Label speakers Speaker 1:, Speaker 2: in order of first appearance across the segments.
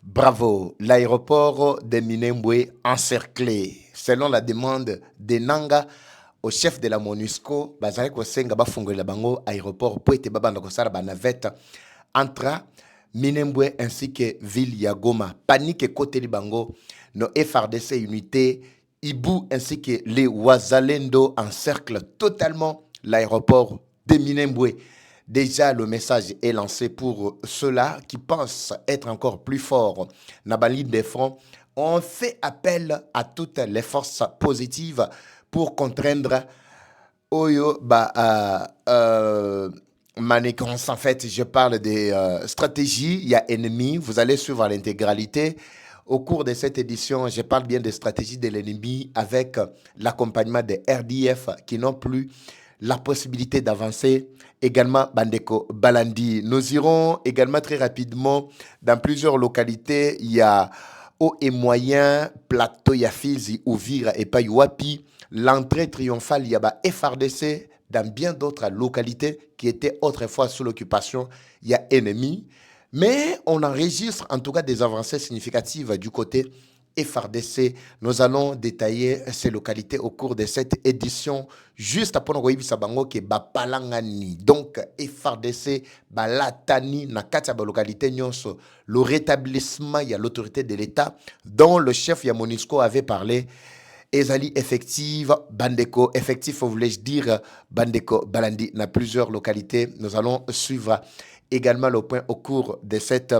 Speaker 1: Bravo, l'aéroport de Minembwe encerclé. Selon la demande de Nanga au chef de la MONUSCO, bazali kosenga bafungolela bango aéroport po ete babanda kosala ba navette entre Minembwe ainsi que ville ya Goma. Panique côté bango, no FRDC unité, Ibu ainsi que les Wazalendo encerclent totalement l'aéroport de Minembwe. Déjà, le message est lancé pour ceux-là qui pensent être encore plus forts. Nabali des fronts, on fait appel à toutes les forces positives pour contraindre Oyo, manigance. En fait, je parle des stratégies. Il y a ennemi. Vous allez suivre l'intégralité. Au cours de cette édition, je parle bien des stratégies de l'ennemi avec l'accompagnement des RDF qui n'ont plus la possibilité d'avancer. Également, Bandeko Balandi. Nous irons également très rapidement dans plusieurs localités. Il y a haut et moyen, plateau, il y a Fizi, Ouvira et Payouapi. L'entrée triomphale, il y a FRDC dans bien d'autres localités qui étaient autrefois sous l'occupation. Il y a ennemi. Mais on enregistre en tout cas des avancées significatives du côté FRDC. Nous allons détailler ces localités au cours de cette édition. Juste après, nous avons que Bapalangani. Donc, FRDC, Balatani, Nakata, localité, le rétablissement, il y a l'autorité de l'État dont le chef Yamonisco avait parlé. Ezali effective, Bandeko effectif, voulais-je dire, Bandeko Balandi, dans plusieurs localités. Nous allons suivre également le point au cours de cette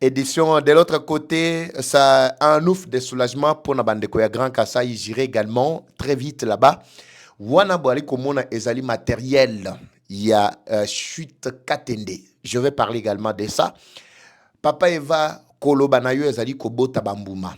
Speaker 1: édition. De l'autre côté, ça a un ouf de soulagement pour la Bandeko ya Grand Kassai. J'irai également très vite là-bas. Wana Boali Komona Ezali matériel. Il y a chute Katende. Je vais parler également de ça. Papa Eva Kolobanayo Ezali Kobota Bambouma.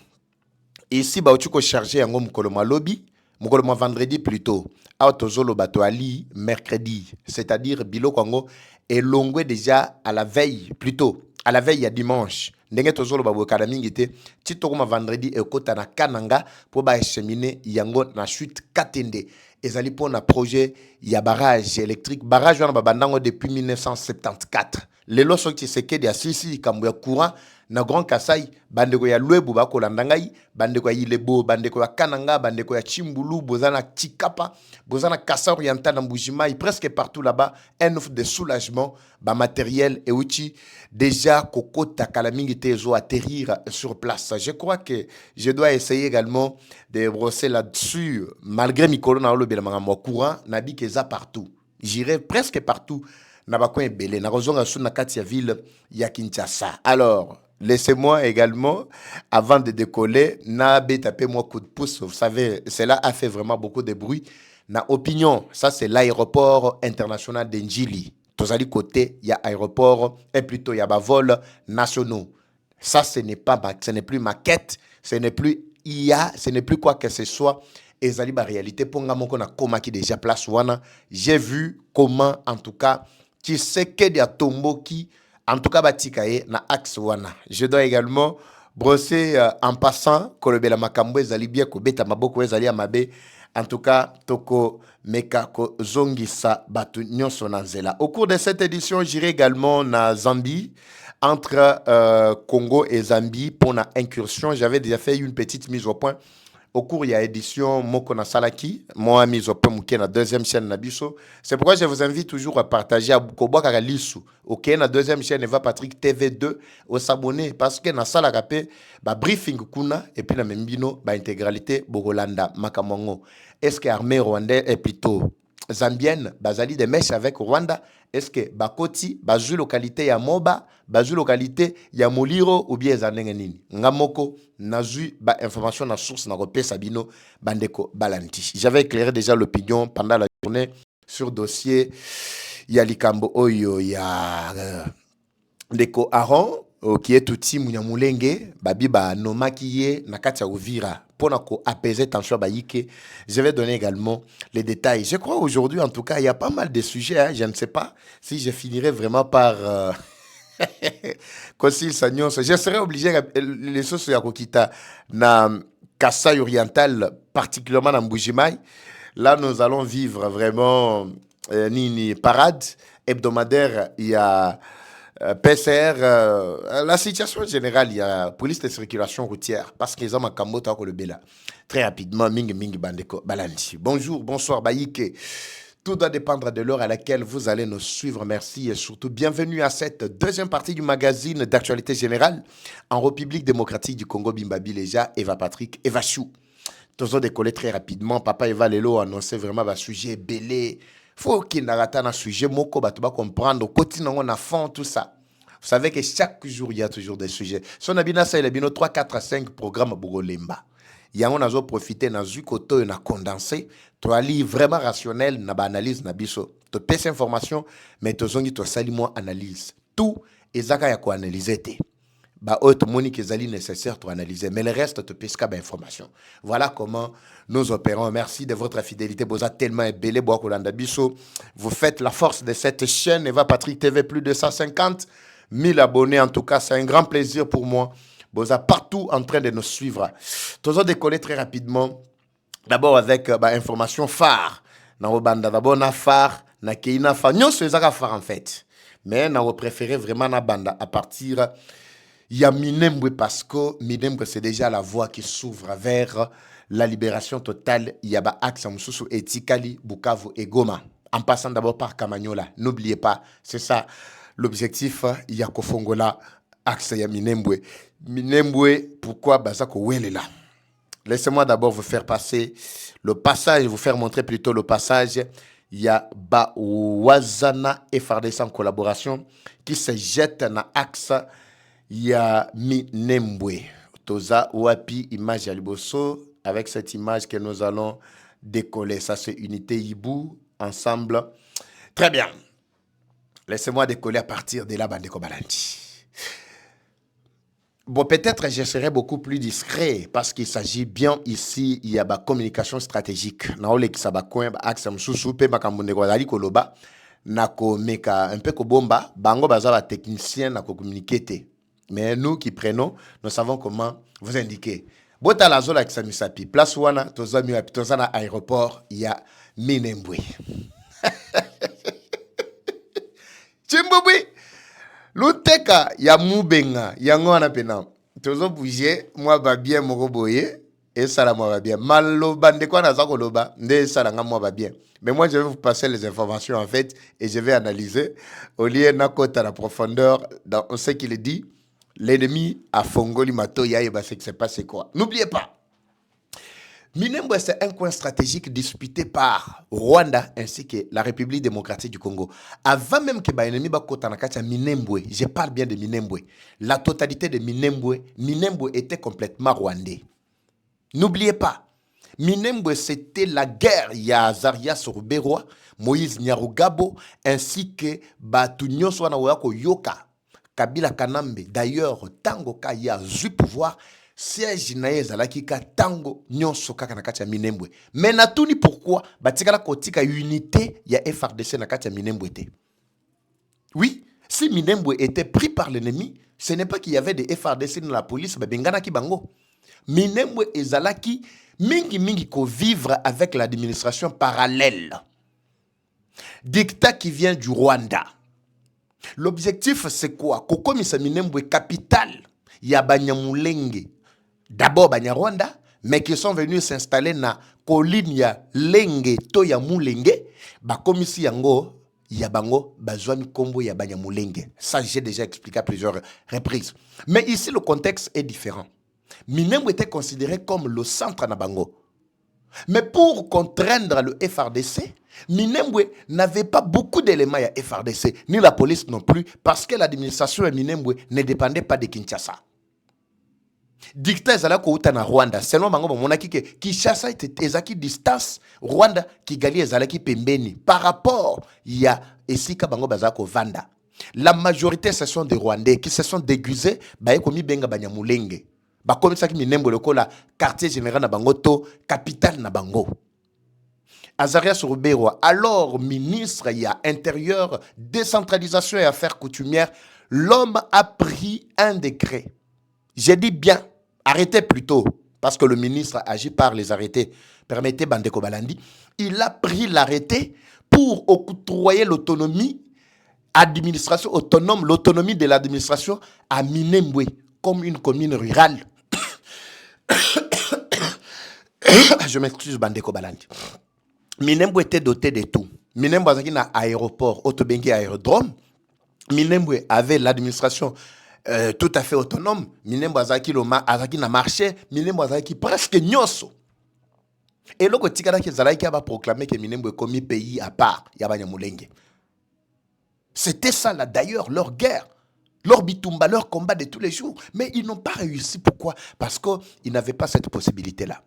Speaker 1: Ici, bah, tu peux charger un mukolo lobby, mukolo vendredi plutôt. Autozolo bato ali mercredi, c'est-à-dire bilo kongo est longué déjà à la veille plutôt, à la veille il y a dimanche. Ndenge tozolo babo kadamingite, titokoma vendredi et kota na kananga pour ba cheminer yango na chute katende. Ezali pour un projet ya barrage électrique, barrage wana babandango depuis 1974. Lelo soki sekedi asisi kambu ya courant na Grand Kasai, bandeko ya Lwebu bako landangai, bandeko ya Ilebo, bandeko ya Kananga, bandeko ya Chimbulu, bozana Chikapa, bozana Kassa Oriental na Mbujimai, presque partout là-bas, un offre de soulagement, matériel et outils. Déjà, Kokota Kalamingi Tezo atterrir sur place. Je crois que je dois essayer également de brosser là-dessus, malgré Mikolo na Olobe na courant, nabi keza partout. J'irai presque partout. Nabakon Ebele, na rozonga sou na kati ya ville ya Kinshasa. Alors, laissez-moi également, avant de décoller, Nabe tapé moi coup de pouce. Vous savez, cela a fait vraiment beaucoup de bruit. Na opinion, ça c'est l'aéroport international d'Njili. Tozali côté, il y a aéroport, et plutôt il y a vol nationaux. Ça, ce n'est plus maquette, ce n'est plus IA, ce n'est plus quoi que ce soit. Et ça, la réalité, pour nga moko na koma qui déjà place wana, j'ai vu comment, en tout cas, qui sait que dia tombo qui en tout cas batikaye na axe wana. Je dois également brosser en passant kolobela makambo ezali bien ko beta maboko ezali amabe. En tout cas, toko meka ko zongisa batu nyonso na nzela. Au cours de cette édition, j'irai également na Zambie entre Congo et Zambie pour une incursion. J'avais déjà fait une petite mise au point. Au cours de l'édition Moko na Salaki, moi mise au point na deuxième chaîne Nabiso. C'est pourquoi je vous invite toujours à partager à Bukobo Karalisu. Ok, na deuxième chaîne Eva Patrick TV2 au s'abonner parce que na Salakapé ba briefing kuna et puis na membino ba intégralité Bogolanda Makamongo. Est-ce que l'armée rwandaise est plutôt zambienne, bazali de mèches avec Rwanda? Est-ce que bakoti bazu localité ya Moba, bazu localité ya Moliro ou bien zanenge nini? Ngamoko nazu ba information na source na repé Sabino Bandeko Balanti. J'avais éclairé déjà l'opinion pendant la journée sur dossier ya Likambo Oyo ya Ndeko Aaron qui est outil Munyamulenge babi ba nomakiye na kati ya Uvira. Pour apaiser tension baïke, je vais donner également les détails. Je crois aujourd'hui, en tout cas, il y a pas mal de sujets. Hein, je ne sais pas si je finirai vraiment par Kosil Sagnon. Je serai obligé les choses sur Yakokita na Kassai oriental, particulièrement dans Mbujimai. Là, nous allons vivre vraiment une parade hebdomadaire. Il y a PCR, la situation générale, il y a police de circulation routière parce qu'ils ont un camote le bela. Très rapidement, Mingi Mingi Bandeko Balandi. Bonjour, bonsoir, Baïke. Tout doit dépendre de l'heure à laquelle vous allez nous suivre. Merci et surtout bienvenue à cette deuxième partie du magazine d'actualité générale en République démocratique du Congo, Bimbabi Leja, Eva Patrick, Eva Chou. Tous ont décollé très rapidement. Papa Eva Lelo a annoncé vraiment un sujet belé. Faut qu'il n'arrête un sujet, moko, bah, tu vas comprendre. Au quotidien, on a fond, tout ça. Vous savez que chaque jour, il y a toujours des sujets. Si on a bien ça, il y a bien 3, 4, 5 programmes pour Lemba. Il y a on a profité, on a vu qu'on a condensé. Tu as lu vraiment rationnel, on a analyse, on a biso. Tu as ces informations, mais tu as sali moi analyse. Tout, et ça, il y a quoi analyser. Bah, autre monique est nécessaire pour analyser, mais le reste te pesca d'informations. Voilà comment nous opérons. Merci de votre fidélité. Vous êtes tellement ébélé, vous faites la force de cette chaîne. Eva Patrick TV, plus de 150 000 abonnés. En tout cas, c'est un grand plaisir pour moi. Vous êtes partout en train de nous suivre. Toujours décoller très rapidement. D'abord avec information phare. D'abord, na phare, na keina phare. Nous, c'est ça phare en fait. Mais nous préféré vraiment na banda à partir. Il y a Minembwe parce que Minembwe, c'est déjà la voie qui s'ouvre vers la libération totale. Il y a Axe Moussou, Etikali, Bukavu et Goma. En passant d'abord par Kamanyola. N'oubliez pas, c'est ça l'objectif. Il y a Kofongola, Axe ya Minembwe. Minembwe, pourquoi Bazako Welela? Laissez-moi d'abord vous faire passer le passage, vous faire montrer plutôt le passage. Il y a Bawazana et FARDC en collaboration qui se jette dans Axe. Il y a Minembwe. Toza Wapi, image à Liboso. Avec cette image que nous allons décoller. Ça, c'est Unité Hibou, ensemble. Très bien. Laissez-moi décoller à partir de là, Bandeko Balandi. Bon, peut-être je serai beaucoup plus discret parce qu'il s'agit bien ici, il y a la communication stratégique. Naole Kisabakouin, Axe Msusu, Pe Makambundeko Zali Koloba, Nako Meka, un peu Kobomba, Bango Bazala technicien, Nako communiquer. Mais nous qui prenons, nous savons comment vous indiquer. Bota la zone avec Samisapi, place Wana, Tozana aéroport, il y a Minembwe. Chimboubi, l'Uteka, il y a Moubenga, il y a Ngwana Penam. Tozo bouger, moi va bien, mon roboye, et ça là, moi va bien. Maloba, de quoi n'a loba, de ça là, moi va bien. Mais moi, je vais vous passer les informations en fait, et je vais analyser. Au lieu de la profondeur, dans ce qu'il dit. L'ennemi a Fongoli Matoya et c'est que c'est passé quoi. N'oubliez pas, Minembwe c'est un coin stratégique disputé par Rwanda ainsi que la République démocratique du Congo. Avant même que l'ennemi soit Minembwe, je parle bien de Minembwe. La totalité de Minembwe était complètement rwandais. N'oubliez pas, Minembwe c'était la guerre. Il y a Zaria Soruberwa, Moïse Nyarugabo ainsi que Batunyo Swanawako Yoka. Kabila Kanambe, d'ailleurs, tango ka ya zu pouvoir, siège naye zalaki ka tango nyonso kaka na kati ya Minembwe. Mais natuni pourquoi batika la kotika unité ya FRDC na kati ya Minembwe te. Oui, si Minembwe était pris par l'ennemi, ce n'est pas qu'il y avait des FRDC dans la police, mais bengana ki bango. Minembwe ezalaki mingi ko vivre avec l'administration parallèle. Dictat qui vient du Rwanda. L'objectif, c'est quoi? Kokomisa Minembwe capitale, il y a Banyamulenge. D'abord Banyarwanda, mais qui sont venus s'installer na colline ya Lenge to ya Mulenge. Bakomisi yango, ya bango, bazwami kombo ya Banyamulenge. Ça, j'ai déjà expliqué à plusieurs reprises. Mais ici, le contexte est différent. Minembwe était considéré comme le centre na bango. Mais pour contraindre le FRDC, Minembwe n'avait pas beaucoup d'éléments à FRDC, ni la police non plus, parce que l'administration de Minembwe ne dépendait pas de Kinshasa. Dictat ezalaki kouta na Rwanda, selon bango monaki que Kinshasa était ezaki distance Rwanda Kigali ezalaki pembeni par rapport ya esika bango bazako vanda. La majorité ce sont des Rwandais qui se sont déguisés ba ekomi benga Banyamulenge. Ba komisaki Minembwe lokola quartier général na bango to capitale na bango. Azaria Soruberwa, alors ministre il y a intérieur, décentralisation et affaires coutumières, l'homme a pris un décret. J'ai dit bien, arrêtez plutôt, parce que le ministre agit par les arrêtés. Permettez Bandeko Balandi. Il a pris l'arrêté pour octroyer l'autonomie Administration autonome, l'autonomie de l'administration à Minembwe, comme une commune rurale. Je m'excuse, Bandeko Balandi. Minembwe était doté de tout. Minembwe avait un aéroport, Otobengi aérodrome. Minembwe avait l'administration tout à fait autonome. Minembwe avait un marché. Minembwe avait presque nyoso. Et là, il a proclamé que Minembwe est comme un pays à part. C'était ça, là, d'ailleurs, leur guerre. Leur bitumba, leur combat de tous les jours. Mais ils n'ont pas réussi. Pourquoi? Parce qu'ils n'avaient pas cette possibilité-là.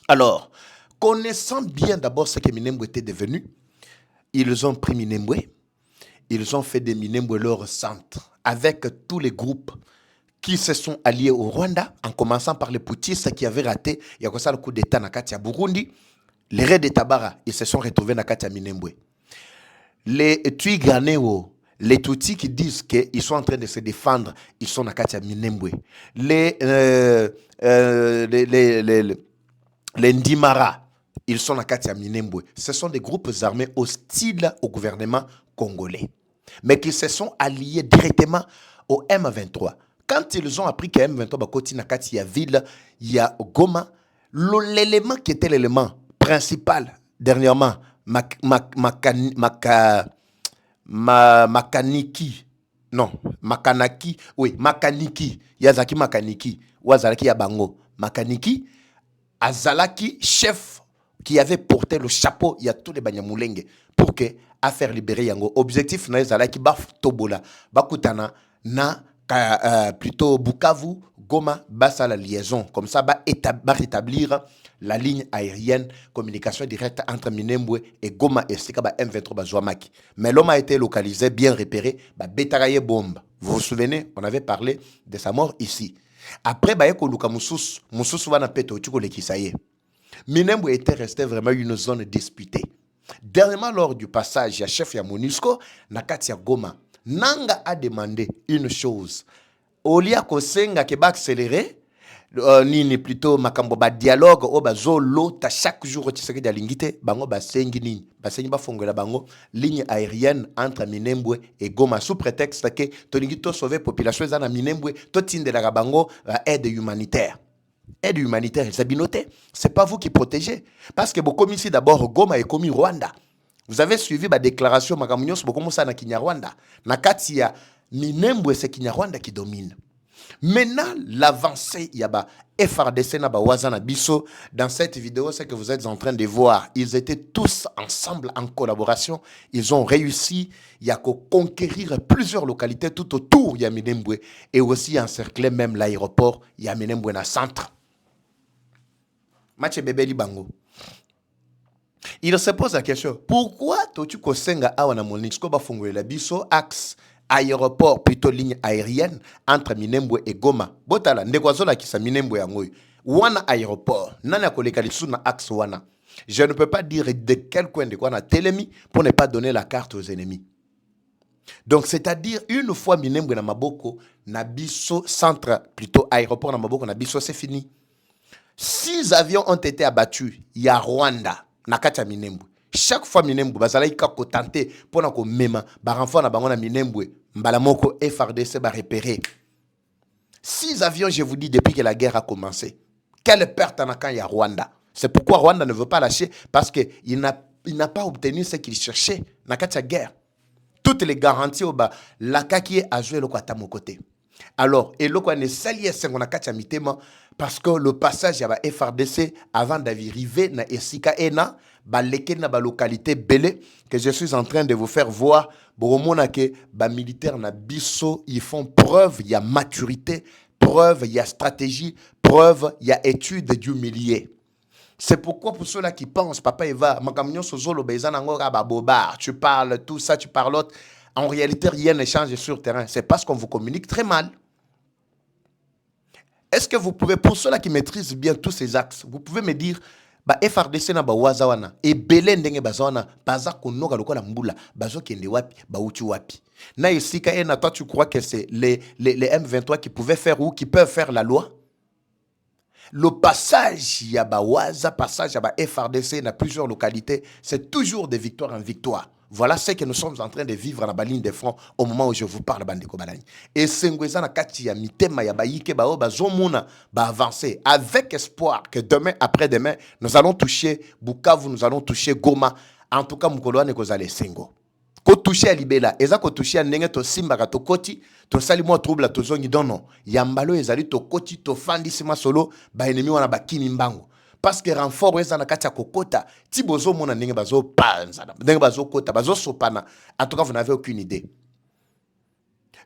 Speaker 1: Alors, connaissant bien d'abord ce que Minembwe était devenu, ils ont pris Minembwe, ils ont fait de Minembwe leur centre, avec tous les groupes qui se sont alliés au Rwanda, en commençant par les Poutistes qui avaient raté, il y a le coup d'État dans Katia Burundi, les raids de Tabara, ils se sont retrouvés dans Katia Minembwe. Les Tuiganeo, les Tutsis qui disent qu'ils sont en train de se défendre, ils sont dans Katia Minembwe. Les Ndimara, ils sont dans Katia Minembwe. Ce sont des groupes armés hostiles au gouvernement congolais, mais qui se sont alliés directement au M23. Quand ils ont appris que M23 bakoti na Katia ville, il y a Goma, l'élément qui était l'élément principal dernièrement, Makaniki, Yazaki Makaniki, Wazalaki Yabango, Makaniki, Azalaki, chef qui avait porté le chapeau, il y a tous les Banyamulenge pour que affaire libérer Yango. Objectif, na Azalaki Baf Tobola, Bakutana, na plutôt Bukavu, Goma, Bassa la liaison. Comme ça, va rétablir la ligne aérienne, communication directe entre Minembwe et Goma et Sikaba M23 Bazouamaki. Mais l'homme a été localisé, bien repéré, Betaraye bombe. Vous vous souvenez, on avait parlé de sa mort ici. Après, Luka Moussous Wana Peto, tu connais qui ça y est. Minembwe était resté vraiment une zone disputée. Dernièrement, lors du passage, il y a chef ya MONUSCO, Nakatia Goma. Nanga a demandé une chose. Olia Kosenga qui va accélérer, nini plutôt makambo ba dialogue o ba zolo ta chaque jour tu sais que dalingite bango ba sengi nini ba sengi ba fongola bango ligne aérienne entre Minembwe et Goma sous prétexte que tolingito sauver population za na Minembwe to tindela bango aide humanitaire. Aide humanitaire, c'est binoté. C'est pas vous qui protégez parce que beaucoup ici d'abord Goma est comme Rwanda. Vous avez suivi ma déclaration, Makamunios, beaucoup ça na Kinyarwanda. Na katia Minembwe, c'est Kinyarwanda qui domine. Maintenant, l'avancée, il y a FRDC na Wazana Bisso. Dans cette vidéo, c'est que vous êtes en train de voir. Ils étaient tous ensemble en collaboration. Ils ont réussi. Il y a qu'à conquérir plusieurs localités tout autour de Minembwe et aussi encercler même l'aéroport. Il y a Minembwe na centre. Match bébé Libango. Il se pose la question, pourquoi tu kosenga awana MONUSCO ba fongolela biso axe aéroport plutôt ligne aérienne entre Minembwe et Goma. Botala ndekwazola kisa Minembwe yangoy. Wana aéroport, nana koleka lisu na axe wana. Je ne peux pas dire de quel coin de quoi na telemi pour ne pas donner la carte aux ennemis. Donc c'est-à-dire une fois Minembwe na maboko na biso centre plutôt aéroport na maboko na biso c'est fini. 6 avions ont été abattus, il y a Rwanda. Nakacha Minembwe. Chaque fois Minembwe, bazala ika ko tenter pour na ko mema, ba renfort na bango na Minembwe, mbala moko FRDC ba repérer. 6 avions, je vous dis, depuis que la guerre a commencé. Quelle perte en a quand il y a Rwanda. C'est pourquoi Rwanda ne veut pas lâcher, parce qu'il n'a pas obtenu ce qu'il cherchait. Nakacha guerre. Toutes les garanties, la kaki a joué le kwata mon côté. Alors, et le quoi ne s'allie à mitema parce que le passage à FRDC avant d'arriver na Esika Ena, na ba localité Belé que je suis en train de vous faire voir, boromona que ba militaire na biso, ils font preuve, il y a maturité, preuve, il y a stratégie, preuve, il y a étude d'humilier. C'est pourquoi pour ceux-là qui pensent, papa Eva, makamnyo sozolo bezana ngora ba bobar, tu parles tout ça, tu parles l'autre. En réalité, rien ne change sur le terrain. C'est parce qu'on vous communique très mal. Est-ce que vous pouvez, pour ceux-là qui maîtrisent bien tous ces axes, vous pouvez me dire, FRDC na wazawana, et Belé ndenge bazawana, baza konoga lokola mbula, bazo kende wapi, uchi wapi. Na isika ena, toi tu crois que c'est les M23 qui pouvaient faire ou qui peuvent faire la loi? Le passage ya Waza, passage ya FRDC dans plusieurs localités, c'est toujours de victoire en victoire. Voilà ce que nous sommes en train de vivre à la ligne de front au moment où je vous parle, Bandeko Balani. Et Sengweza na kati ya mitema ya baïke bao bazomuna ba avancer avec espoir que demain, après-demain, nous allons toucher Bukavu, nous allons toucher Goma. En tout cas, Mukoloane kozale Sengo. Ko toucher à Libela, eza ko toucher à Nenge to Simbaka to Koti, to sali mo trouble to zongi dono. Yambalo ezali to Koti to Fandi sima solo, ba ennemi wana ba kimi mbango. Parce que renfort eza na kati ya kokota, ti bozo mona ndenge bazo panza, ndenge bazo kota, bazo sopana. En tout cas, vous n'avez aucune idée.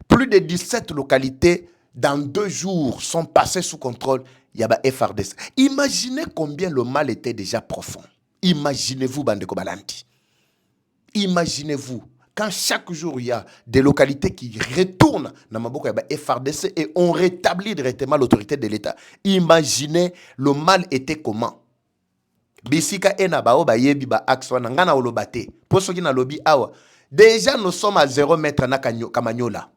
Speaker 1: Plus de 17 localités dans 2 jours sont passées sous contrôle Yaba FRDC. Imaginez combien le mal était déjà profond. Imaginez-vous, Bandeko Balandi. Imaginez-vous, quand chaque jour il y a des localités qui retournent dans Maboko Yaba FRDC et on rétablit directement l'autorité de l'État. Imaginez le mal était comment. Bisika ena bao ba yebi ba akswana ngana olobate. Poso ki na lobi awa. Déjà nous sommes à 0 mètre na Kamanyola.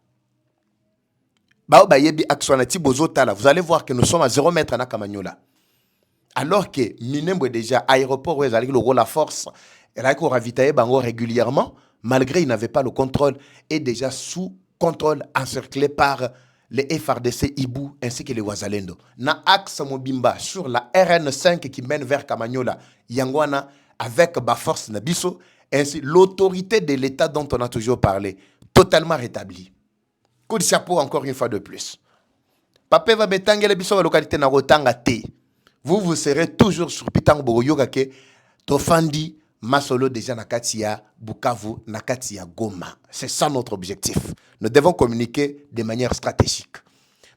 Speaker 1: Bao ba yebi akswana ti bozo tala. Vous allez voir que nous sommes à 0 mètre na Kamanyola. Alors que Minembwe déjà aéroport où ils allaient le la force, elle a ravitaillé bango régulièrement, malgré il n'avait pas le contrôle, et déjà sous contrôle encerclé par les FRDC Ibu ainsi que les Wazalendo. Na axe Mobimba sur la RN5 qui mène vers Kamanyola, Yangwana avec ba force Nabiso, ainsi l'autorité de l'État dont on a toujours parlé, totalement rétablie. Coup de chapeau encore une fois de plus. Papé va betangele biso la localité na Rotanga T. Vous serez toujours sur Pitang Boroyoga ke Tofandi Masolo déjà Nakatia Bukavu Nakatia Goma. C'est ça notre objectif. Nous devons communiquer de manière stratégique.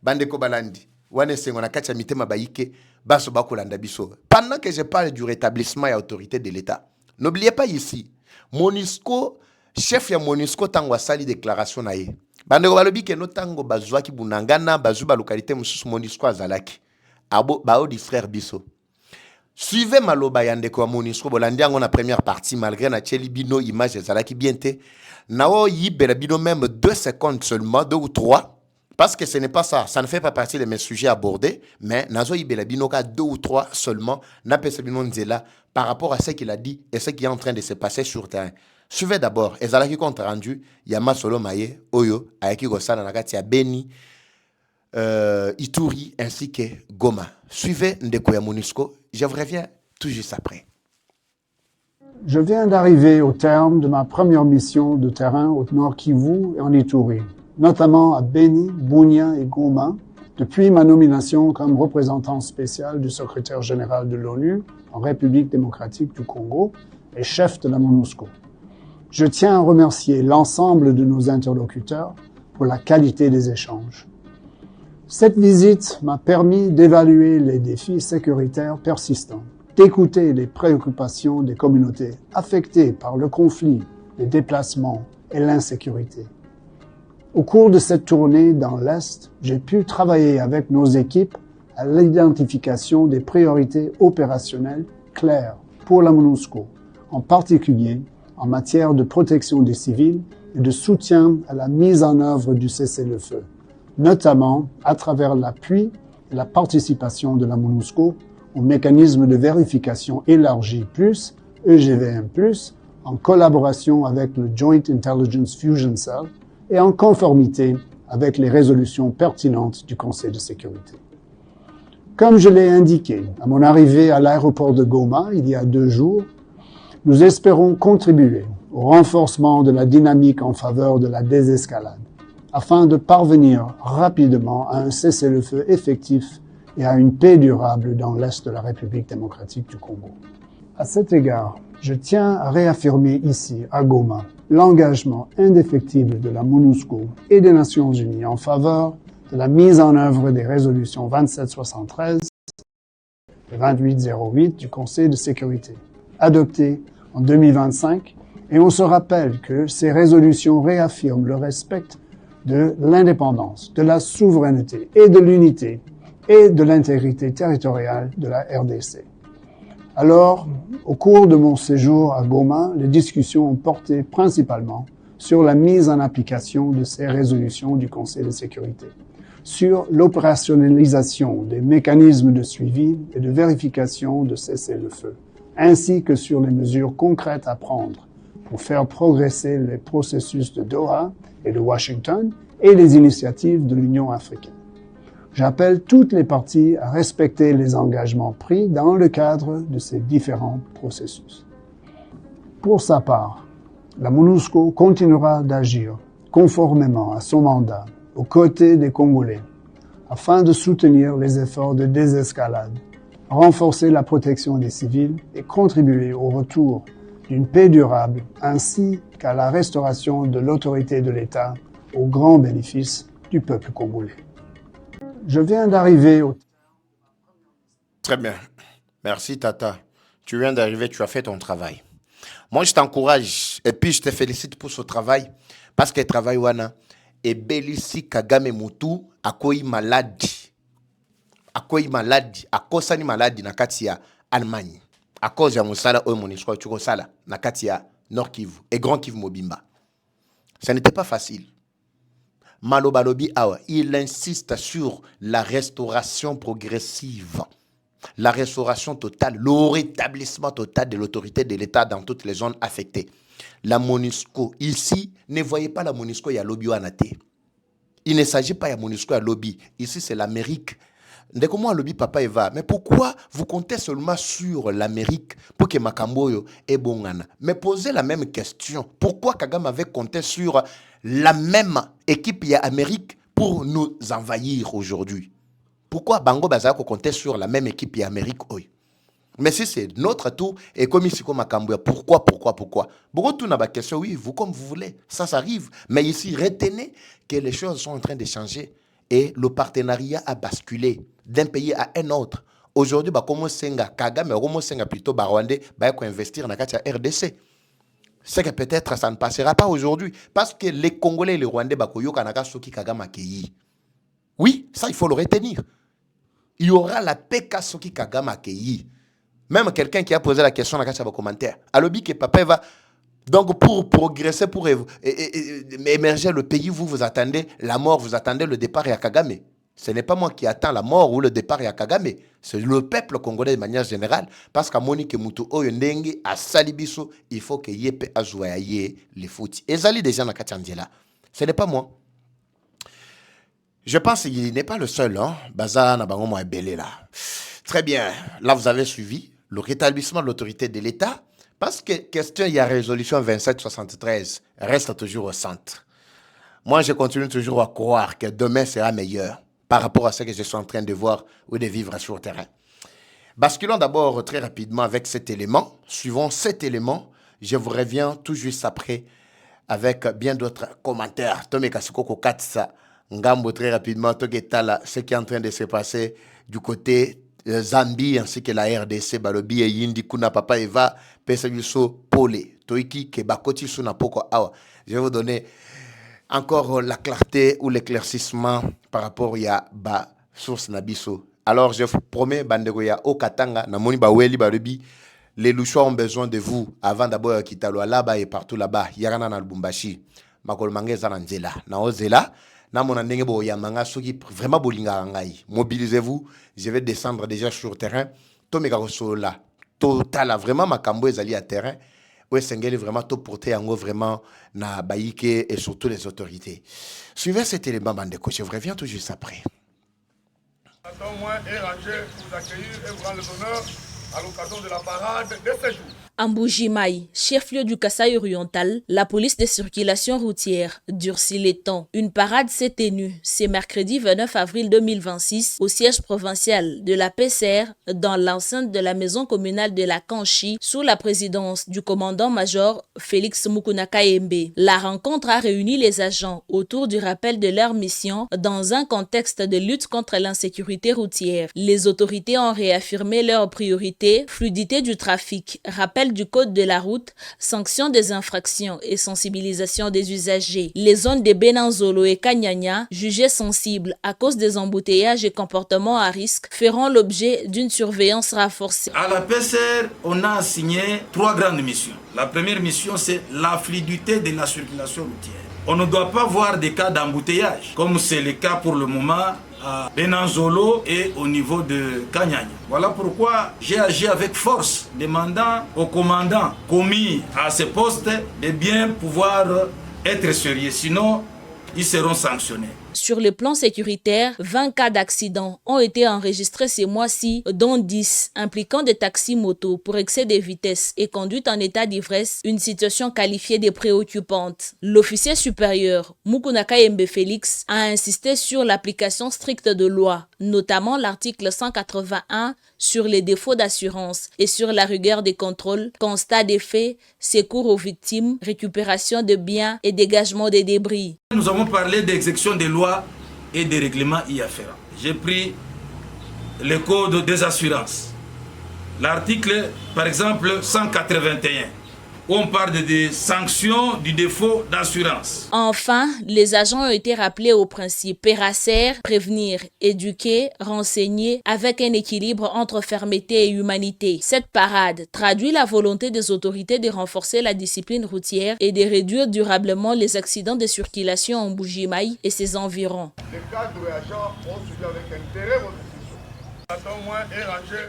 Speaker 1: Bandeko Balandi, wane sengo Nakatia mitema baike baso bakolanda biso. Pendant que je parle du rétablissement et autorité de l'État, n'oubliez pas ici, MONUSCO, chef ya MONUSCO tango asali déclaration na ye. Bandeko balobi ke no tango bazwaki bunangana bazuba localité mususu MONUSCO azalaki. Abo bao di frère biso. Suivez maloba yandeko wa MONUSCO bolandi yango na première partie malgré na tcheli bino image ezalaki bien te. Nao yibela bino même 2 secondes seulement, 2 ou 3 parce que ce n'est pas ça, ça ne fait pas partie de mes sujets abordés, mais nazo yibela bino ka 2 ou 3 seulement na pesa bino nzela par rapport à ce qu'il a dit et ce qui est en train de se passer sur terrain. Suivez d'abord ezalaki compte rendu Yama Solo Maye Oyo ayaki gosana na kati ya Beni Ituri ainsi que Goma. Suivez Ndeko ya MONUSCO. Je vous reviens tout juste après.
Speaker 2: Je viens d'arriver au terme de ma première mission de terrain au Nord Kivu et en Ituri, notamment à Beni, Bunia et Goma, depuis ma nomination comme représentant spécial du secrétaire général de l'ONU en République démocratique du Congo et chef de la MONUSCO. Je tiens à remercier l'ensemble de nos interlocuteurs pour la qualité des échanges. Cette visite m'a permis d'évaluer les défis sécuritaires persistants, d'écouter les préoccupations des communautés affectées par le conflit, les déplacements et l'insécurité. Au cours de cette tournée dans l'Est, j'ai pu travailler avec nos équipes à l'identification des priorités opérationnelles claires pour la MONUSCO, en particulier en matière de protection des civils et de soutien à la mise en œuvre du cessez-le-feu, notamment à travers l'appui et la participation de la MONUSCO au mécanisme de vérification élargi plus, EGVM+, en collaboration avec le Joint Intelligence Fusion Cell et en conformité avec les résolutions pertinentes du Conseil de sécurité. Comme je l'ai indiqué à mon arrivée à l'aéroport de Goma il y a 2 jours, nous espérons contribuer au renforcement de la dynamique en faveur de la désescalade, afin de parvenir rapidement à un cessez-le-feu effectif et à une paix durable dans l'Est de la République démocratique du Congo. À cet égard, je tiens à réaffirmer ici, à Goma, l'engagement indéfectible de la MONUSCO et des Nations Unies en faveur de la mise en œuvre des résolutions 2773 et 2808 du Conseil de sécurité, adoptées en 2025, et on se rappelle que ces résolutions réaffirment le respect de l'indépendance, de la souveraineté et de l'unité et de l'intégrité territoriale de la RDC. Alors, au cours de mon séjour à Goma, les discussions ont porté principalement sur la mise en application de ces résolutions du Conseil de sécurité, sur l'opérationnalisation des mécanismes de suivi et de vérification de cessez-le-feu, ainsi que sur les mesures concrètes à prendre pour faire progresser les processus de Doha et de Washington et les initiatives de l'Union africaine. J'appelle toutes les parties à respecter les engagements pris dans le cadre de ces différents processus. Pour sa part, la MONUSCO continuera d'agir conformément à son mandat aux côtés des Congolais afin de soutenir les efforts de désescalade, renforcer la protection des civils et contribuer au retour d'une paix durable ainsi qu'à la restauration de l'autorité de l'État au grand bénéfice du peuple congolais. Je viens d'arriver au...
Speaker 1: Très bien. Merci, Tata. Tu viens d'arriver, tu as fait ton travail. Moi, je t'encourage et puis je te félicite pour ce travail parce que le travail, wana, et Belisi Kagame Mutu, akoi maladi. Akoi maladi. Akosani maladi na kati ya Allemagne. À cause ya musala oyo MONUSCO tuko sala na kati ya Nord Kivu et Grand Kivu Mobimba. Ce n'était pas facile. Maloba Lobi Awa, il insiste sur la restauration progressive, la restauration totale, le rétablissement total de l'autorité de l'État dans toutes les zones affectées. La MONUSCO, ici, ne voyez pas la MONUSCO, il y a lobby anate. Il ne s'agit pas de MONUSCO, il y a lobby. Ici, c'est l'Amérique. Dès que moi, lobby, papa, il va. Mais pourquoi vous comptez seulement sur l'Amérique pour que Makamboyo est bongana? Mais posez la même question. Pourquoi Kagame avait compté sur la même équipe y a Amérique pour nous envahir aujourd'hui? Pourquoi Bango Bazako comptait sur la même équipe y a Amérique? Mais si c'est notre tour, et comme ici, comme Makamboya, pourquoi? Beaucoup tout n'a pas question, oui, vous comme vous voulez, ça arrive. Mais ici, retenez que les choses sont en train de changer et le partenariat a basculé d'un pays à un autre. Aujourd'hui, comme Senga Kagame, comme Senga plutôt Rwandais, investir dans la RDC. C'est que peut-être ça ne passera pas aujourd'hui parce que les Congolais et les Rwandais bakoyoka naka soki Kagame accueilli. Oui, ça il faut le retenir. Il y aura la paix soki Kagame accueilli. Même quelqu'un qui a posé la question dans le commentaire. Alobi que papa va donc pour progresser, pour émerger le pays, vous attendez la mort, vous attendez le départ à Kagame. Ce n'est pas moi qui attends la mort ou le départ à Kagame. C'est le peuple congolais de manière générale. Parce qu'à Monique Moutou Oyondenge, à Salibiso, il faut que Yepe Azouaye les foutis. Et Zali déjà dans Kachandjela. Ce n'est pas moi. Je pense qu'il n'est pas le seul. Baza Nabangomo est belé là. Très bien. Là, vous avez suivi le rétablissement de l'autorité de l'État. Parce que question, il y a résolution 2773 reste toujours au centre. Moi, je continue toujours à croire que demain sera meilleur par rapport à ce que je suis en train de voir ou de vivre sur le terrain. Basculons d'abord très rapidement avec cet élément. Suivons cet élément. Je vous reviens tout juste après avec bien d'autres commentaires. Tomé Kasukoko Katsa, Ngambo très rapidement, Togetala, ce qui est en train de se passer du côté Zambie ainsi que la RDC, Balobi et Yindi, Kuna Papa Eva, Pesaluso, Pole, Toiki, Kebakoti, Sunapoko, Awa. Je vais vous donner encore la clarté ou l'éclaircissement par rapport à ba source nabiso. Alors je vous promets, Bandegoya, au Katanga, Namoni Baweli, Barubi, les Louchois ont besoin de vous avant d'abord Kitalo là-bas et partout là-bas. Yarana na Lubumbashi, Makol Mangeza na Nzela, na Ozela, na mon andenge bo yamanga soki vraiment bolinga ngai. Mobilisez-vous, je vais descendre déjà sur le terrain. Tomeka Rosola, total vraiment makambo ezali à terrain. Oui, Sengeli vraiment tout porté en haut vraiment na Baïke et surtout les autorités. Suivez cet élément, Bandeko, je vous reviens tout juste après.
Speaker 3: Moi et Ranger vous accueillir et vous rendre l'honneur à l'occasion de la parade de ce jour.
Speaker 4: En Mbuji-Mayi, chef-lieu du Kasaï oriental, la police de circulation routière durcit les temps. Une parade s'est tenue ce mercredi 29 avril 2026 au siège provincial de la PCR dans l'enceinte de la maison communale de la Kanchi sous la présidence du commandant-major Félix Mukuna Kayembe. La rencontre a réuni les agents autour du rappel de leur mission dans un contexte de lutte contre l'insécurité routière. Les autorités ont réaffirmé leurs priorités, fluidité du trafic, rappel du code de la route, sanction des infractions et sensibilisation des usagers. Les zones de Benanzolo et Kanyanya, jugées sensibles à cause des embouteillages et comportements à risque, feront l'objet d'une surveillance renforcée.
Speaker 5: À la PCR, on a assigné 3 grandes missions. La première mission, c'est la fluidité de la circulation routière. On ne doit pas voir des cas d'embouteillage, comme c'est le cas pour le moment à Benanzolo et au niveau de Kanyanya. Voilà pourquoi j'ai agi avec force, demandant aux commandants commis à ce poste de bien pouvoir être sérieux, sinon ils seront sanctionnés.
Speaker 4: Sur le plan sécuritaire, 20 cas d'accidents ont été enregistrés ces mois-ci, dont 10 impliquant des taxis-motos pour excès de vitesse et conduite en état d'ivresse, une situation qualifiée de préoccupante. L'officier supérieur, Mukuna Kayembe Félix, a insisté sur l'application stricte de loi, notamment l'article 181 sur les défauts d'assurance et sur la rigueur des contrôles, constat des faits, secours aux victimes, récupération de biens et dégagement des débris.
Speaker 5: Nous avons parlé d'exécution des lois et des règlements y afférents. J'ai pris le code des assurances. L'article, par exemple, 181, où on parle des sanctions du défaut d'assurance.
Speaker 4: Enfin, les agents ont été rappelés au principe PERASER, prévenir, éduquer, renseigner, avec un équilibre entre fermeté et humanité. Cette parade traduit la volonté des autorités de renforcer la discipline routière et de réduire durablement les accidents de circulation en Mbuji-Mayi et ses environs.
Speaker 3: Les cadres et agents ont suivi avec intérêt votre décision. Attends, moi, et rangé.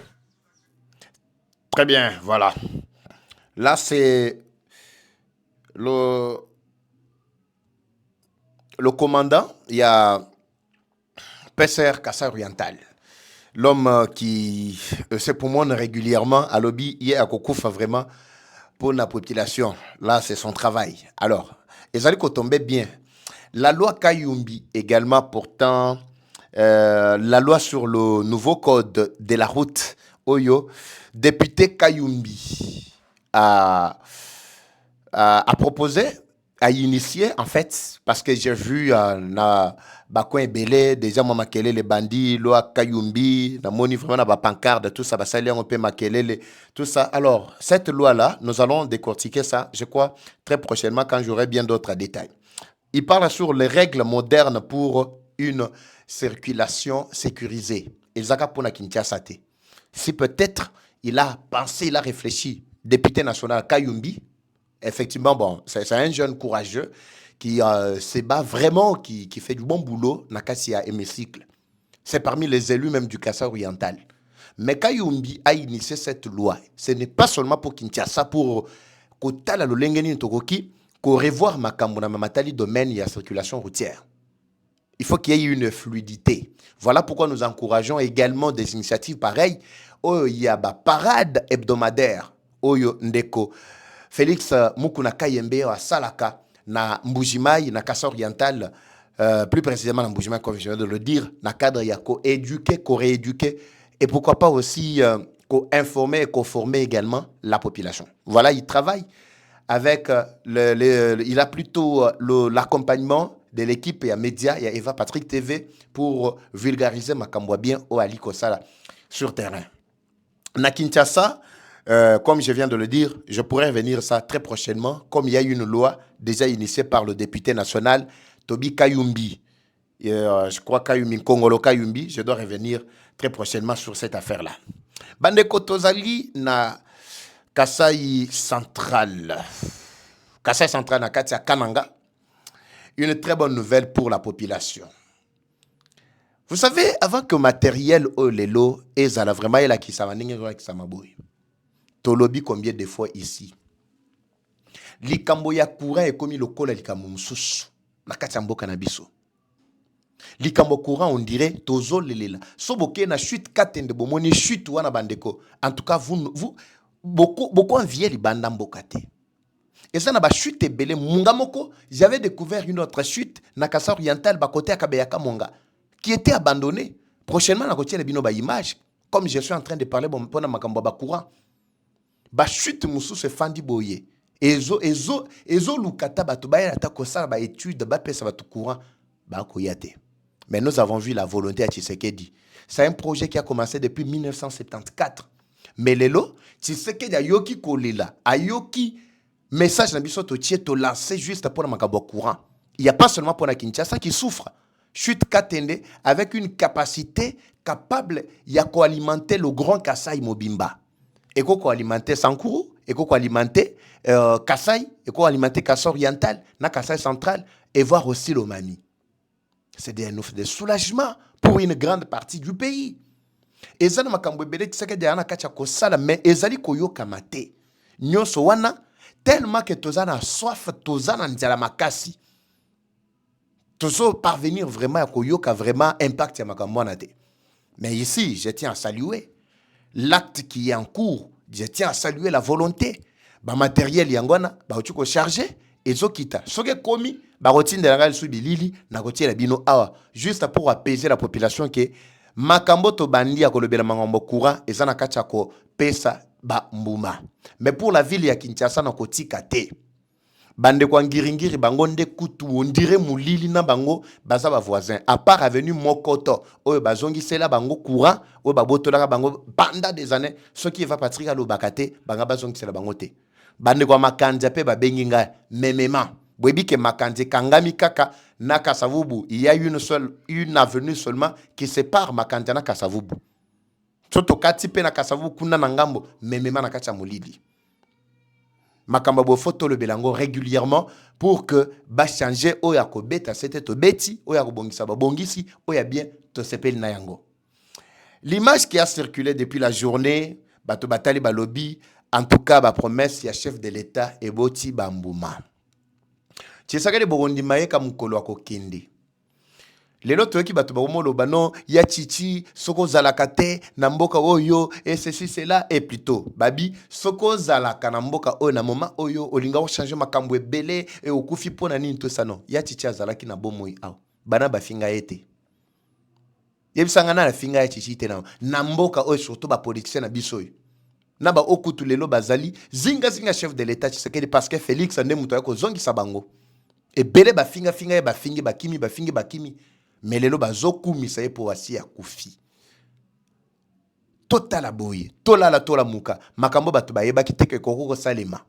Speaker 1: Très bien, voilà. Là, c'est le commandant, il y a PSR Kassai Oriental, l'homme qui se promène régulièrement à lobby, il est à Kokoufa vraiment pour la population. Là, c'est son travail. Alors, ils allaient tomber bien. La loi Kayumbi également, pourtant, la loi sur le nouveau code de la route, Oyo, député Kayumbi a proposé, a initié en fait, parce que j'ai vu na Bakouin Belé, déjà moi makelé les bandits, loi Kayumbi, na moni vraiment na ba pancarte, tout ça, ba sali on peut makelé tout ça. Alors, cette loi-là, nous allons décortiquer ça, je crois, très prochainement quand j'aurai bien d'autres détails. Il parle sur les règles modernes pour une circulation sécurisée. Elzaka Pona Kinshasa. Si peut-être il a pensé, il a réfléchi, député national Kayumbi, effectivement, bon, c'est un jeune courageux qui se bat vraiment, qui fait du bon boulot, Nakasia hémicycle. C'est parmi les élus même du Kassai oriental. Mais Kayumbi a initié cette loi. Ce n'est pas seulement pour Kinshasa, pour Kotala Lolengeni Tokoki, pour revoir Makambo na Mamatali domaine de la circulation routière. Il faut qu'il y ait une fluidité. Voilà pourquoi nous encourageons également des initiatives pareilles. Oh, il y a une parade hebdomadaire. Oyo Ndeko Félix Mukuna Kayembe à Salaka, na Mbuji-Mayi, na Kassai oriental, plus précisément na Mbuji-Mayi, comme je viens de le dire, na cadre ya ko-éduquer, ko-rééduquer, et pourquoi pas aussi ko-informer et ko-former également la population. Voilà, il travaille avec, il a plutôt l'accompagnement de l'équipe et à Média, il y a Eva Patrick TV pour vulgariser Makambo bien au Ali Kosala sur terrain. Na Kinshasa, comme je viens de le dire, je pourrais revenir ça très prochainement, comme il y a une loi déjà initiée par le député national Tobi Kayumbi. Je crois Kayumbi, Kongolo Kayumbi, je dois revenir très prochainement sur cette affaire-là. Bandeko Tozali na Kassai Central. Kassai Central na Katia Kananga. Une très bonne nouvelle pour la population. Vous savez, avant que matériel au lelo et ça vraiment la qui s'amaboui. Tolobi combien de fois ici. Likambo ya courant est comme le kola likambo mususu. Na katambo kanabiso. Likambo courant on dirait tozo lelela. Soboke na chute katende bomoni chute wana bandeko. En tout cas vous beaucoup envier li banda mbokate. Et ça n'a pas chute belé mungamoko, j'avais découvert une autre chute na Kassai oriental ba côté Akabeyaka Monga qui était abandonnée. Prochainement na côté les bino ba image comme je suis en train de parler bon pona makambo ba courant. Ba chute musu se fandi boye. Ezo lukata batu ba yata ko ça ba étude ba pesa batu courant ba koyate. Mais nous avons vu la volonté à Tshisekedi. C'est un projet qui a commencé depuis 1974. Mais lelo Tshisekedi a yoki kolela, a yoki message na biso to lancer juste pour le courant. Il n'y a pas seulement pour la Kinshasa qui souffre. Chute Katende avec une capacité capable de alimenter le grand Kassai Mobimba. Et qu'on alimenter Sankuru, et qu'on alimenter Kassai, et qu'on alimenter Kassai oriental, na Kassai central, et voir aussi l'Omami. C'est des ouf de soulagement pour une grande partie du pays. Ezana makambo ebele tsaka de ana kacha ko sala mais ezali koyoka mate. Nyonso wana tellement que tozana soif, tozana nzala makasi. Tozo parvenir vraiment à koyoka vraiment impact ya makambo na te. Mais ici, je tiens à saluer l'acte qui est en cours. Je tiens à saluer la volonté. Ba matériel yangwana ba otuko charger ezokita. Soke komi ba rotinde la su bilili na kotiela bino awa juste pour apaiser la population que makambo to bandi ya kolobela mangambo courant ezana kacha ko pesa ba mbuma. Mais pour la ville ya Kinshasa na kotika te. Bande kwa ngiringiri bango nde kutu ondire mulili na bango baza ba voisin à part avenue Mokoto oyo bazongi sela bango courant oyo babotola bango banda des années ce qui va Patrick alo bakate banga bazongi sela bango te bande kwa makanja pe babengi nga memema bwebi ke makanje kangami kaka na Kasavubu il y a une avenue seulement qui sépare makanja na Kasavubu soto kati pe na Kasavubu kuna na ngambo memema na kacha mulili. Makamba bo photo le belango régulièrement pour que ba changer oya ko beta c'était to beti oya ko bongisa ba bongisi oya bien to sepeli na yango. L'image qui a circulé depuis la journée bato batali ba lobby en tout cas ba promesse ya chef de l'état et boti bambuma. Tsaka de Burundi maeka mukolo akokindi. Lelo toki bato ba loba no ya chichi soko zalakate na mboka oyo et ceci cela et plutôt babi soko zalaka na mboka oyo na moment oyo olinga changer makambo ebele et okufi pona nini to sano ya chichi azalaki na bomoi aw bana bafinga ete yebisanga na finga ya chichi te na mboka oyo surtout ba politicien na biso oyo na ba okutu lelo bazali zinga chef de l'état Tshisekedi parce que Félix ande muto ya ko zongisa bango ebele bafinga ya bafingi bakimi mais lelo bazokumisa ye po asi ya kufi totala boye tolala tola muka makambo bato bayebaki teke kokoko salema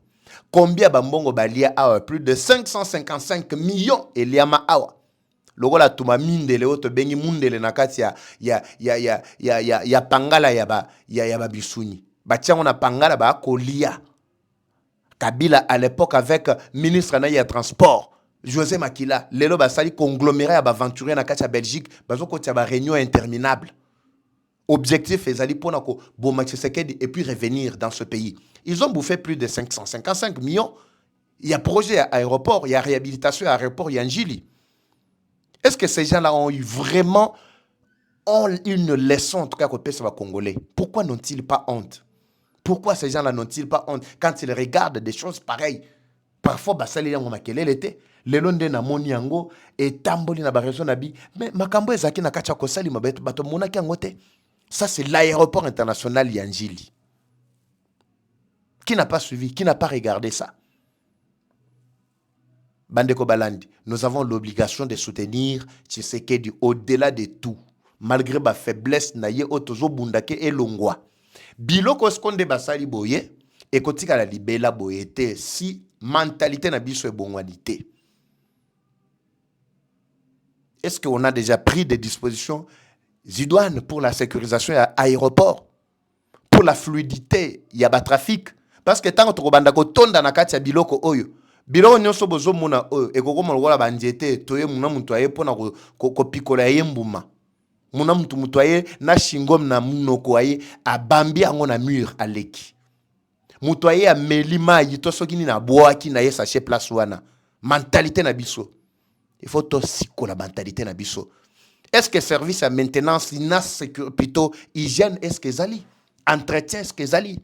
Speaker 1: combien bambongo balia awa plus de 555 millions eliama awa lokola tuma mindele oto bengi mundele na kati ya pangala ya ba bisuni batiango na pangala ba kolia Kabila à l'époque avec ministre na ya transport José Makila, lelo basali congloméré à aventurer na kacha Belgique, bazo ko tia ba réunion interminable. Objectif ezali pona ko Boma Tshisekedi et puis revenir dans ce pays. Ils ont bouffé plus de 555 millions. Il y a projet à aéroport, il y a réhabilitation à aéroport, il y a Njili. Est-ce que ces gens-là ont eu vraiment une leçon en tout cas côté sur les Congolais? Pourquoi n'ont-ils pas honte? Pourquoi ces gens-là n'ont-ils pas honte quand ils regardent des choses pareilles? Parfois basali yango makelele était le londe na moni yango et tamboli na ba raison nabi mais makambo ezaki na kacha ko sali mabeto bato monaki yango te. Ça c'est l'aéroport international Yanjili. Qui n'a pas suivi, qui n'a pas regardé ça? Bandeko Balandi, nous avons l'obligation de soutenir Tshisekedi au-delà de tout. Malgré ma faiblesse naye otozo bundake elongwa. Biloko skonde basali boye ekotika la libela boyete si mentalité na biso e bongwanité. Est-ce qu'on a déjà pris des dispositions idoines pour la sécurisation à l'aéroport, pour la fluidité, il y a pas trafic parce que tant que tu banda ko tonda na kati ya biloko oyo biloko nyonso bozo mona oyo ekoko molokola banjete toye muna muntu aye pona ko pikola ye mbuma muna muntu aye na shingom na munoko aye abambi ango na mur aleki mutu aye amelima yito soki ni na boaki na ye sachet place wana mentalité na biso. Il faut aussi que la mentalité na biso. Est-ce que service à maintenance, plutôt hygiène, est-ce que zali? Entretien, est-ce que zali?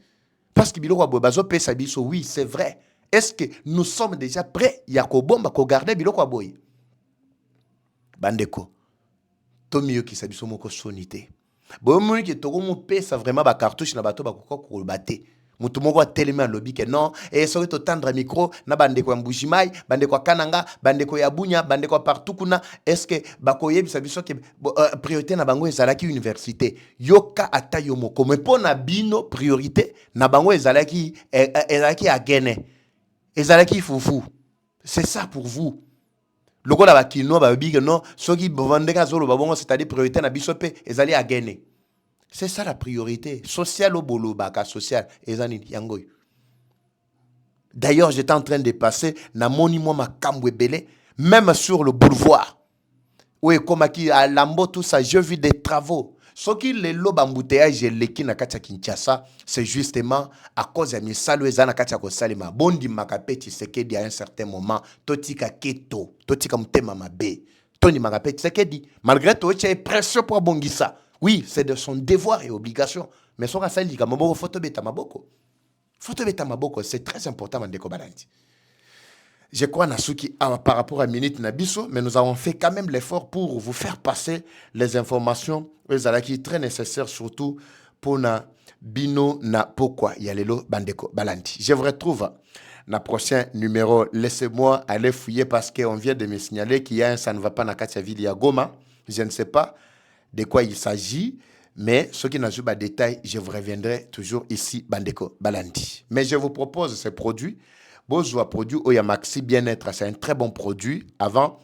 Speaker 1: Parce que biloko bazo pesa biso, oui, c'est vrai. Est-ce que nous sommes déjà prêts? Yako bomba ko garder biloko boy. Bandeko. To mieux qui sabiso moko sonité. Bo mo ki to mo pesa vraiment ba cartouche na bato ba ko baté. Mutu moko atelemi à lobby que non et soki to tendre micro na bandeko ya Mbujimai bandeko kananga bandeko ya Bunya bandeko partout kuna est-ce que bakoyebisa biso ke priorité na bango ezalaki université yoka ata yo moko mais pona bino priorité na bango ezalaki agene ezalaki fufu. C'est ça pour vous. Lokola ba kino ba big non soki bovandeka zolo babongo c'est-à-dire priorité na biso pe ezali agene. C'est ça la priorité. Social au bolo baka social. D'ailleurs, j'étais en train de passer na monument ma kambwebele, même sur le boulevard. Oui, comme qui à Lambo, tout ça, j'ai vu des travaux. Ce qui les lob embouteillage et les qui na katia Kinshasa, c'est justement à cause de misalo ezana katia ko salima. Bondi makapeti sekedi à un certain moment, totika keto, totika mutema mabe. Tony makapeti sekedi, malgré tout, tu es précieux pour bongisa. Oui, c'est de son devoir et obligation. Mais son rasali dit que maboko photo beta maboko. Photo beta maboko, c'est très important Mandeko Balandi. Je crois Nasuki par rapport à Minute Nabiso, mais nous avons fait quand même l'effort pour vous faire passer les informations qui sont très nécessaires, surtout pour na bino na pourquoi il y a lelo Bandeko Balandi. Je vous retrouve dans le prochain numéro. Laissez-moi aller fouiller parce qu'on vient de me signaler qu'il y a un ça ne va pas na Katiavili à Goma. Je ne sais pas de quoi il s'agit, mais ce qui n'a pas de détails, je vous reviendrai toujours ici, Bandeko Balandi. Mais je vous propose ces produits. Bozwa produit Oya Maxi Bien-être, c'est un très bon produit avant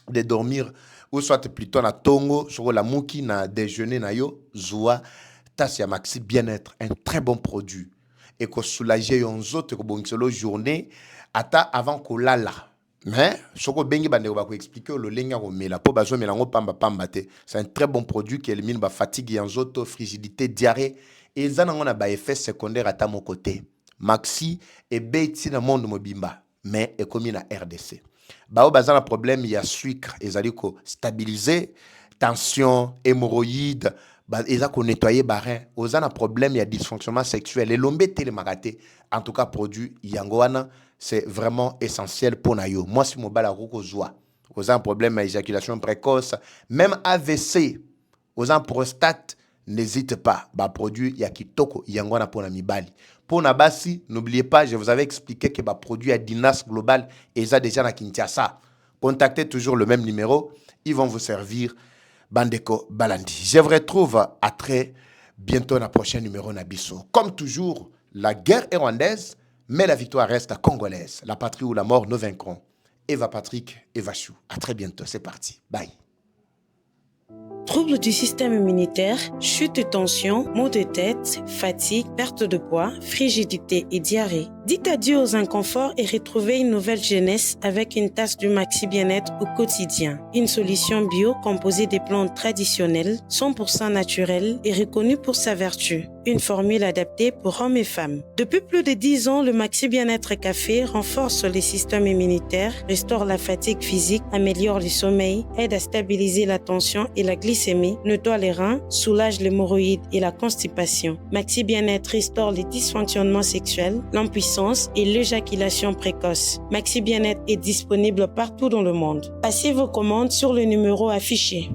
Speaker 1: de dormir ou soit plutôt na tongo sur la mouki na déjeuner na yo Zoua Tassia Maxi Bien-être, un très bon produit et que soulager yon zote ko bongisolo journée ata avant ko lala. Mais ce que bengi bande ko expliquer le lenga ko mela po bazo melango pamba pamba te, c'est un très bon produit qui élimine ba fatigue yon zoto, frigidité, diarrhée et ça n'a pas effet secondaire à mon côté. Maxi et Betty dans le monde mobimba, mais est comme na RDC. Bao bazan problème il y a sucre, ils allaient stabiliser tension, hémorroïdes, ils allaient nettoyer barin. Aux un problème il y a dysfonctionnement sexuel. Les lombés télémaraté, en tout cas produit yangoana, c'est vraiment essentiel pour nayo. Moi si mon bala roko zoa, aux un problème éjaculation précoce, même AVC, aux un prostate. N'hésite pas, bah produit ya kitoko yangwana pour la mibali. Pour Nabasi, n'oubliez pas, je vous avais expliqué que bah produit à Dinas Global et ça déjà na Kinshasa. Contactez toujours le même numéro, ils vont vous servir Bandeko Balandi. Je vous retrouve à très bientôt dans le prochain numéro Nabiso. Comme toujours, la guerre est rwandaise, mais la victoire reste congolaise. La patrie ou la mort, nous vaincrons. Eva Patrick, Eva Chou. À très bientôt, c'est parti. Bye.
Speaker 6: Troubles du système immunitaire, chute de tension, maux de tête, fatigue, perte de poids, frigidité et diarrhée. Dites adieu aux inconforts et retrouvez une nouvelle jeunesse avec une tasse du Maxi Bien-être au quotidien. Une solution bio composée des plantes traditionnelles, 100% naturelles et reconnue pour sa vertu. Une formule adaptée pour hommes et femmes. Depuis plus de 10 ans, le Maxi Bien-être Café renforce les systèmes immunitaires, restaure la fatigue physique, améliore le sommeil, aide à stabiliser la tension et la glycémie, nettoie les reins, soulage l'hémorroïde et la constipation. Maxi Bien-être restaure les dysfonctionnements sexuels, l'impuissance et l'éjaculation précoce. Maxi Bien-être est disponible partout dans le monde. Passez vos commandes sur le numéro affiché.